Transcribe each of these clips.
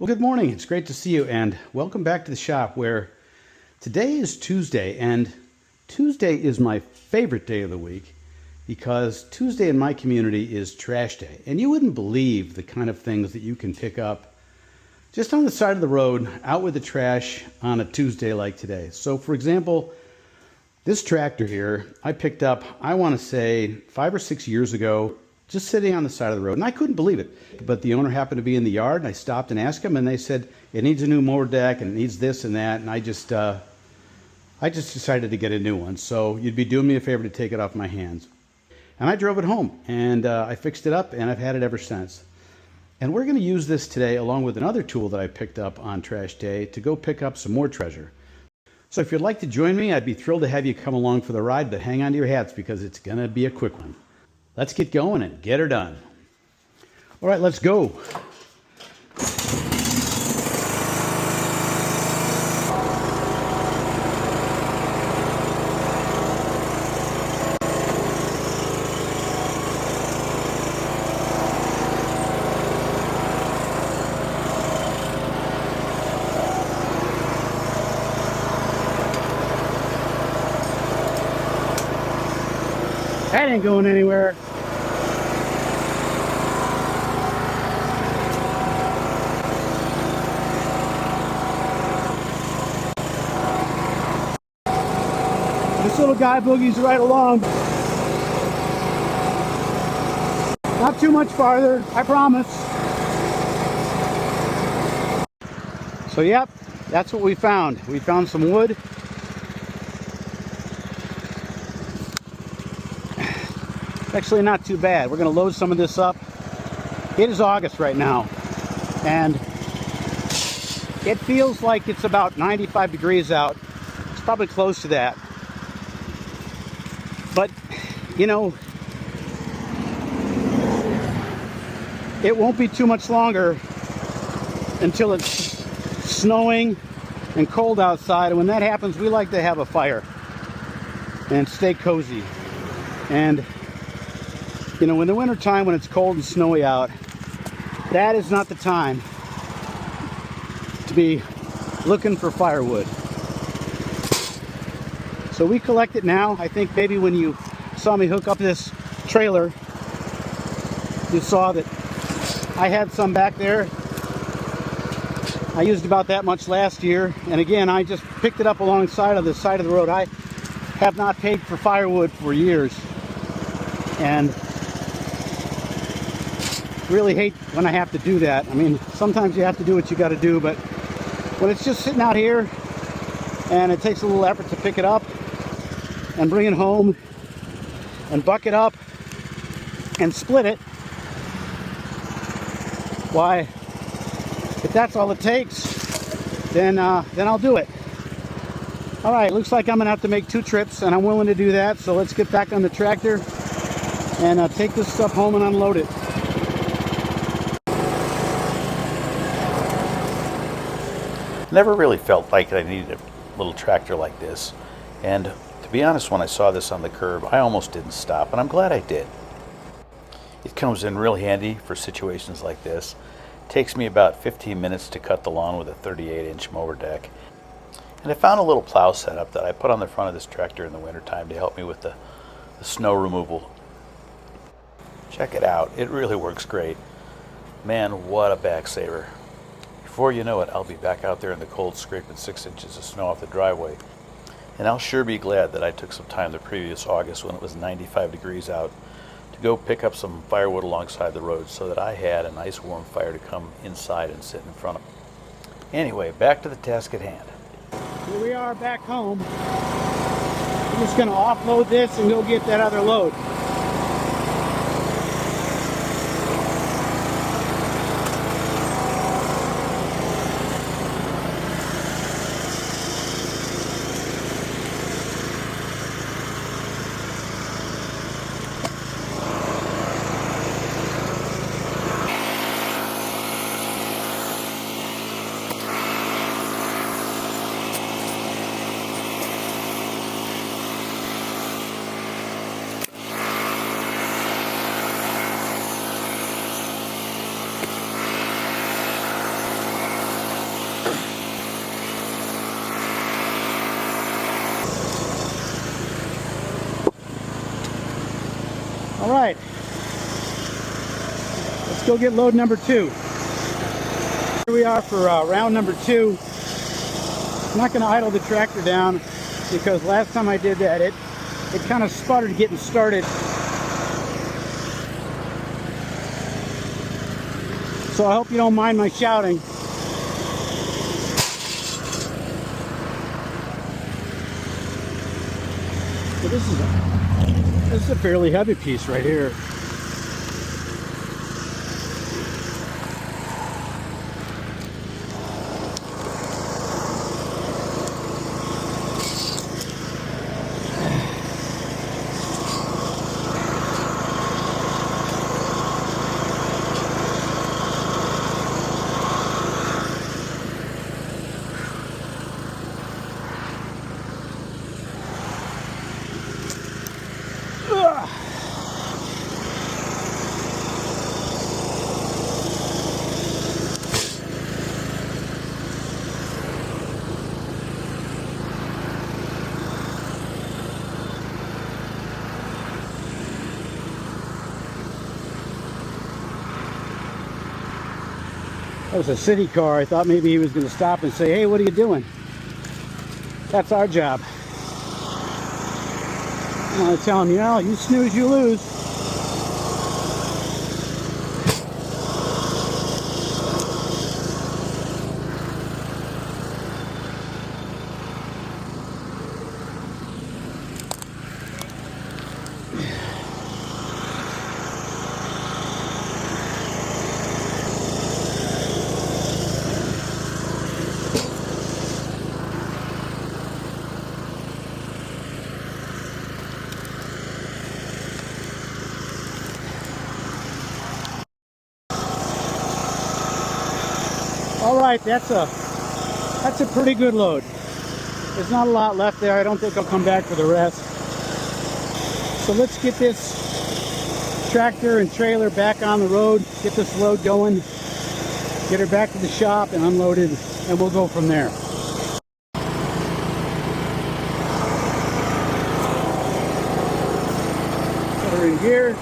Well, good morning. It's great to see you, and welcome back to the shop where today is Tuesday, and Tuesday is my favorite day of the week because Tuesday in my community is trash day. And you wouldn't believe the kind of things that you can pick up just on the side of the road out with the trash on a Tuesday like today. So, for example, this tractor here I picked up, I want to say 5 or 6 years ago, just sitting on the side of the road, and I couldn't believe it. But the owner happened to be in the yard, and I stopped and asked him, and they said it needs a new mower deck and it needs this and that, and I just decided to get a new one. So you'd be doing me a favor to take it off my hands. And I drove it home, and I fixed it up, and I've had it ever since. And we're going to use this today along with another tool that I picked up on trash day to go pick up some more treasure. So if you'd like to join me, I'd be thrilled to have you come along for the ride, but hang on to your hats because it's going to be a quick one. Let's get going and get her done. All right, let's go. That ain't going anywhere. This little guy boogies right along. Not too much farther, I promise. So yep, that's what we found. We found some wood. Actually not too bad. We're going to load some of this up. It is August right now, and it feels like it's about 95 degrees out. It's probably close to that. But, you know, it won't be too much longer until it's snowing and cold outside. And when that happens, we like to have a fire and stay cozy. And you know, in the winter time when it's cold and snowy out, that is not the time to be looking for firewood. So we collect it now. I think maybe when you saw me hook up this trailer, you saw that I had some back there. I used about that much last year, and again, I just picked it up alongside of the side of the road. I have not paid for firewood for years, and really hate when I have to do that. I mean, sometimes you have to do what you got to do, but when it's just sitting out here and it takes a little effort to pick it up and bring it home and buck it up and split it, why, if that's all it takes, then I'll do it. All right, looks like I'm gonna have to make 2 trips, and I'm willing to do that. So let's get back on the tractor and take this stuff home and unload it. Never really felt like I needed a little tractor like this, and to be honest, when I saw this on the curb, I almost didn't stop, and I'm glad I did. It comes in real handy for situations like this. It takes me about 15 minutes to cut the lawn with a 38-inch mower deck, and I found a little plow setup that I put on the front of this tractor in the wintertime to help me with the snow removal. Check it out, it really works great. Man, what a back saver. Before you know it, I'll be back out there in the cold scraping 6 inches of snow off the driveway. And I'll sure be glad that I took some time the previous August when it was 95 degrees out to go pick up some firewood alongside the road so that I had a nice warm fire to come inside and sit in front of. Anyway, back to the task at hand. Here we are back home. I'm just going to offload this and go get that other load. All right, let's go get load number 2. Here we are for round number 2. I'm not going to idle the tractor down because last time I did that, it kind of sputtered getting started. So I hope you don't mind my shouting. So this is a fairly heavy piece right here. That was a city car. I thought maybe he was going to stop and say, hey, what are you doing? That's our job. I want to tell him, you know, you snooze, you lose. All right, that's a pretty good load. There's not a lot left there. I don't think I'll come back for the rest. So let's get this tractor and trailer back on the road, get this load going, get her back to the shop and unloaded, and we'll go from there. Put her in gear.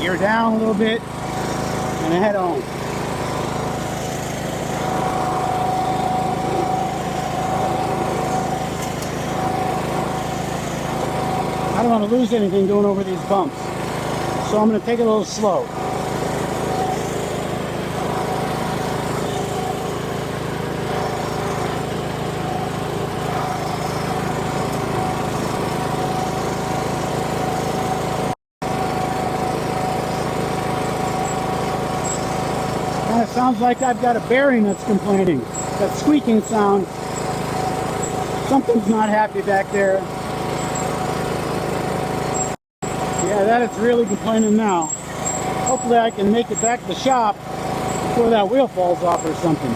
Gear down a little bit and head on. I don't want to lose anything going over these bumps, so I'm going to take it a little slow. It sounds like I've got a bearing that's complaining. That squeaking sound. Something's not happy back there. Yeah, that is really complaining now. Hopefully I can make it back to the shop before that wheel falls off or something.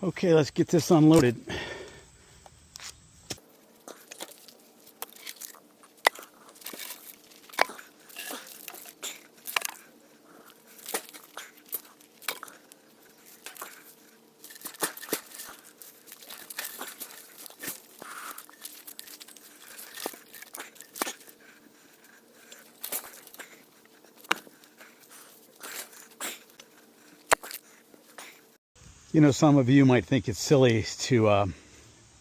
Okay, let's get this unloaded. You know, some of you might think it's silly to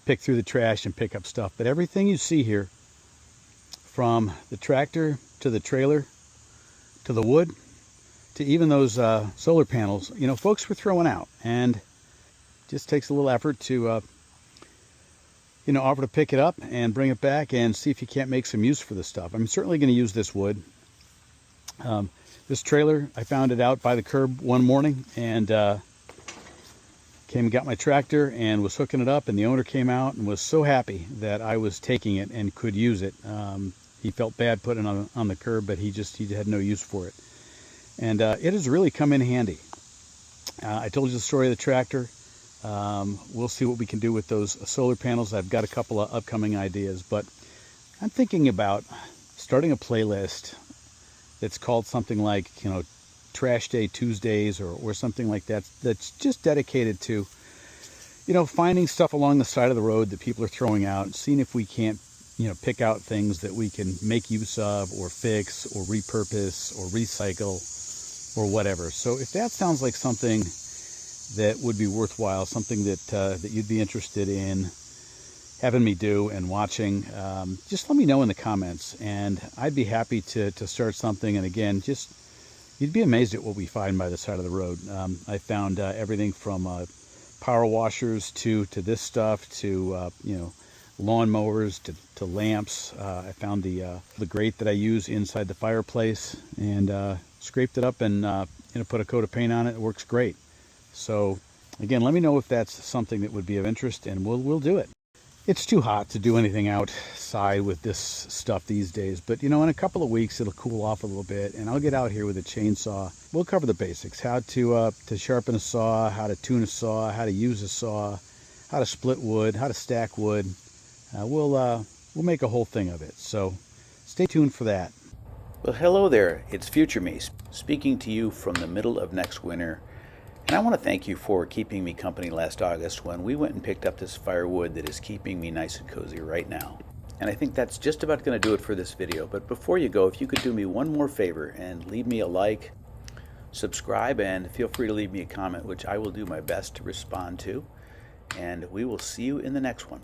pick through the trash and pick up stuff, but everything you see here, from the tractor to the trailer to the wood to even those solar panels, you know, folks were throwing out, and it just takes a little effort to you know, offer to pick it up and bring it back and see if you can't make some use for this stuff. I'm certainly going to use this wood. This trailer, I found it out by the curb one morning, and came and got my tractor and was hooking it up, and the owner came out and was so happy that I was taking it and could use it. He felt bad putting it on the curb, but he had no use for it. And it has really come in handy. I told you the story of the tractor. We'll see what we can do with those solar panels. I've got a couple of upcoming ideas, but I'm thinking about starting a playlist that's called something like, Trash Day Tuesdays or something like that, that's just dedicated to, finding stuff along the side of the road that people are throwing out and seeing if we can't, pick out things that we can make use of or fix or repurpose or recycle or whatever. So if that sounds like something that would be worthwhile, something that you'd be interested in having me do and watching, just let me know in the comments, and I'd be happy to start something. And again, you'd be amazed at what we find by the side of the road. I found everything from power washers to this stuff to lawn mowers to lamps. I found the grate that I use inside the fireplace and scraped it up and put a coat of paint on it. It works great. So again, let me know if that's something that would be of interest, and we'll do it. It's too hot to do anything outside with this stuff these days, but in a couple of weeks it'll cool off a little bit, and I'll get out here with a chainsaw. We'll cover the basics: how to sharpen a saw, how to tune a saw, how to use a saw, how to split wood, how to stack wood. We'll make a whole thing of it. So stay tuned for that. Well, hello there. It's Future Me speaking to you from the middle of next winter. And I want to thank you for keeping me company last August when we went and picked up this firewood that is keeping me nice and cozy right now. And I think that's just about going to do it for this video. But before you go, if you could do me one more favor and leave me a like, subscribe, and feel free to leave me a comment, which I will do my best to respond to. And we will see you in the next one.